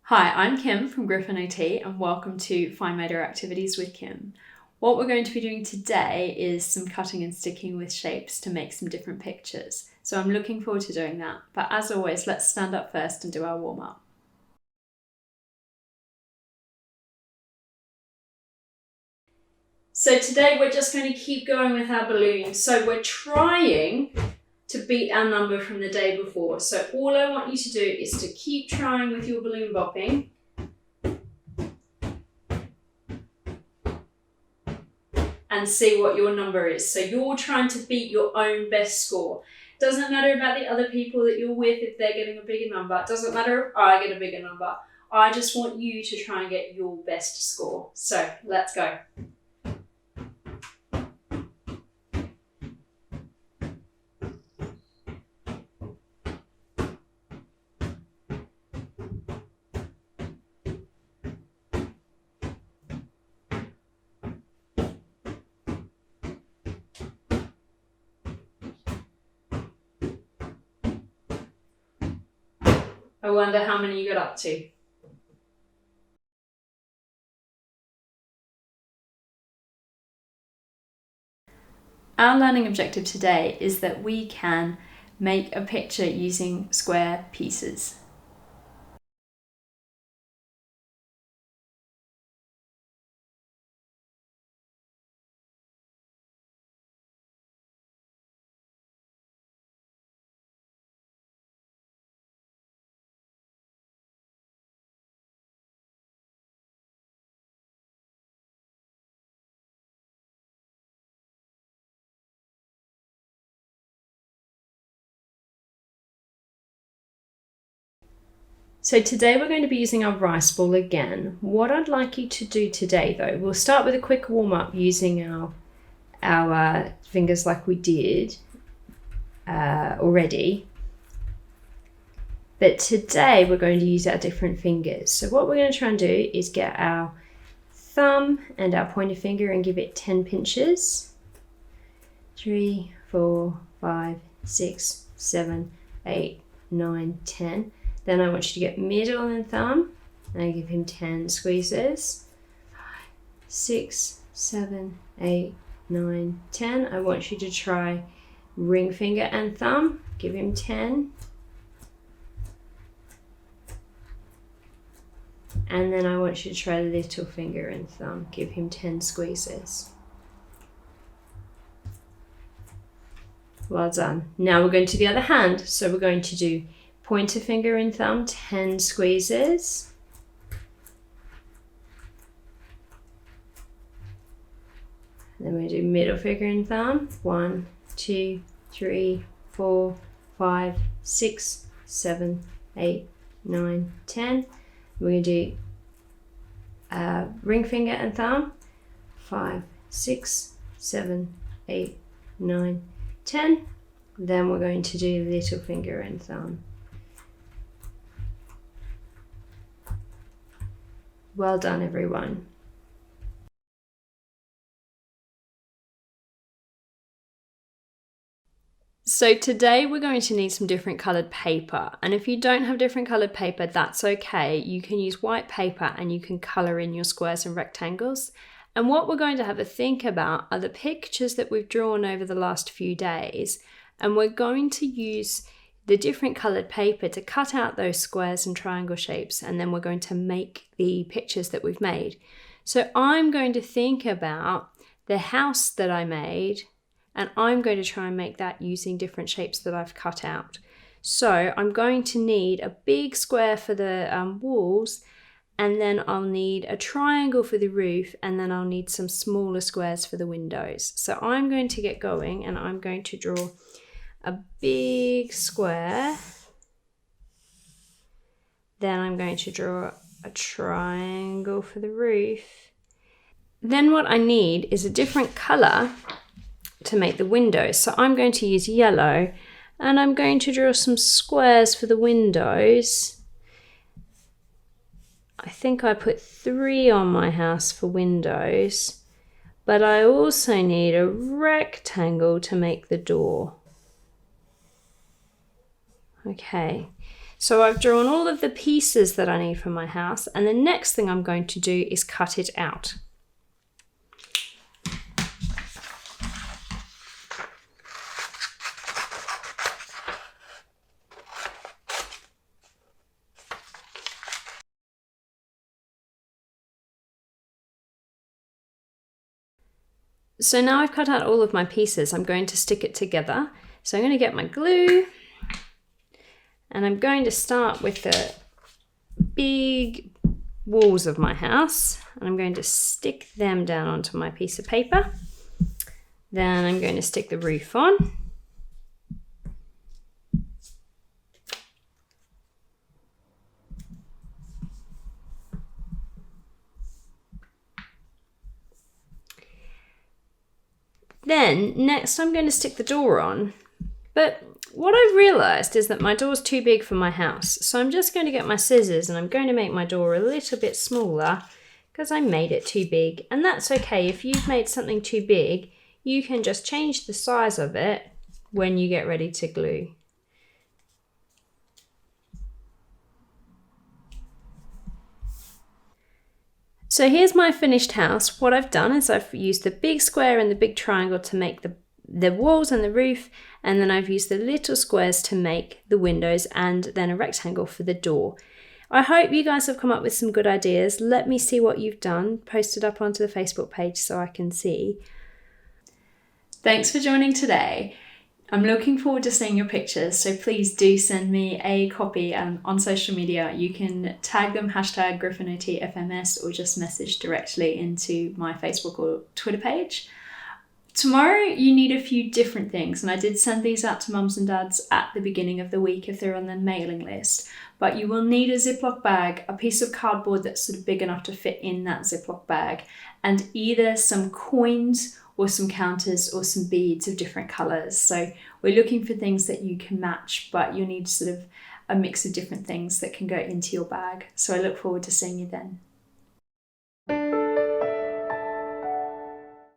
Hi, I'm Kim from GriffinOT and welcome to Find Motor Activities with Kim. What we're going to be doing today is some cutting and sticking with shapes to make some different pictures. So I'm looking forward to doing that. But as always, let's stand up first and do our warm-up. So today we're just going to keep going with our balloons. So we're trying to beat our number from the day before. So all I want you to do is to keep trying with your balloon bopping. And see what your number is. So you're trying to beat your own best score. Doesn't matter about the other people that you're with if they're getting a bigger number. Doesn't matter if I get a bigger number. I just want you to try and get your best score. So let's go. I wonder how many you got up to. Our learning objective today is that we can make a picture using square pieces. So today we're going to be using our rice ball again. What I'd like you to do today though, we'll start with a quick warm up using our fingers like we did already. But today we're going to use our different fingers. So what we're going to try and do is get our thumb and our pointer finger and give it 10 pinches. 3, 4, 5, 6, 7, 8, 9, 10. Then I want you to get middle and thumb and give him 10 squeezes. 5, 6, 7, 8, 9, 10. I want you to try ring finger and thumb. Give him 10. And then I want you to try little finger and thumb. Give him 10 squeezes. Well done. Now we're going to the other hand. So we're going to do pointer finger and thumb, 10 squeezes. Then we do middle finger and thumb, 1, 2, 3, 4, 5, 6, 7, 8, 9, 10. We're going to do ring finger and thumb, 5, 6, 7, 8, 9, 10. Then we're going to do little finger and thumb. Well done, everyone. So today we're going to need some different coloured paper, and if you don't have different coloured paper, that's okay. You can use white paper and you can colour in your squares and rectangles. And what we're going to have a think about are the pictures that we've drawn over the last few days, and we're going to use the different coloured paper to cut out those squares and triangle shapes, and then we're going to make the pictures that we've made. So I'm going to think about the house that I made, and I'm going to try and make that using different shapes that I've cut out. So I'm going to need a big square for the walls, and then I'll need a triangle for the roof, and then I'll need some smaller squares for the windows. So I'm going to get going and I'm going to draw a big square. Then I'm going to draw a triangle for the roof. Then what I need is a different colour to make the windows. So I'm going to use yellow and I'm going to draw some squares for the windows. I think I put 3 on my house for windows, but I also need a rectangle to make the door. Okay, so I've drawn all of the pieces that I need for my house, and the next thing I'm going to do is cut it out. So now I've cut out all of my pieces, I'm going to stick it together. So I'm going to get my glue, and I'm going to start with the big walls of my house, and I'm going to stick them down onto my piece of paper. Then I'm going to stick the roof on. Then next I'm going to stick the door on, but what I've realised is that my door's too big for my house, so I'm just going to get my scissors and I'm going to make my door a little bit smaller because I made it too big, and that's okay. If you've made something too big, you can just change the size of it when you get ready to glue. So here's my finished house. What I've done is I've used the big square and the big triangle to make the walls and the roof, and then I've used the little squares to make the windows, and then a rectangle for the door. I hope you guys have come up with some good ideas. Let me see what you've done. Post it up onto the Facebook page so I can see. Thanks for joining today. I'm looking forward to seeing your pictures, so please do send me a copy on social media. You can tag them hashtag GriffinOTfms or just message directly into my Facebook or Twitter page. Tomorrow you need a few different things, and I did send these out to mums and dads at the beginning of the week if they're on their mailing list. But you will need a Ziploc bag, a piece of cardboard that's sort of big enough to fit in that Ziploc bag, and either some coins or some counters or some beads of different colours. So we're looking for things that you can match, but you'll need sort of a mix of different things that can go into your bag. So I look forward to seeing you then.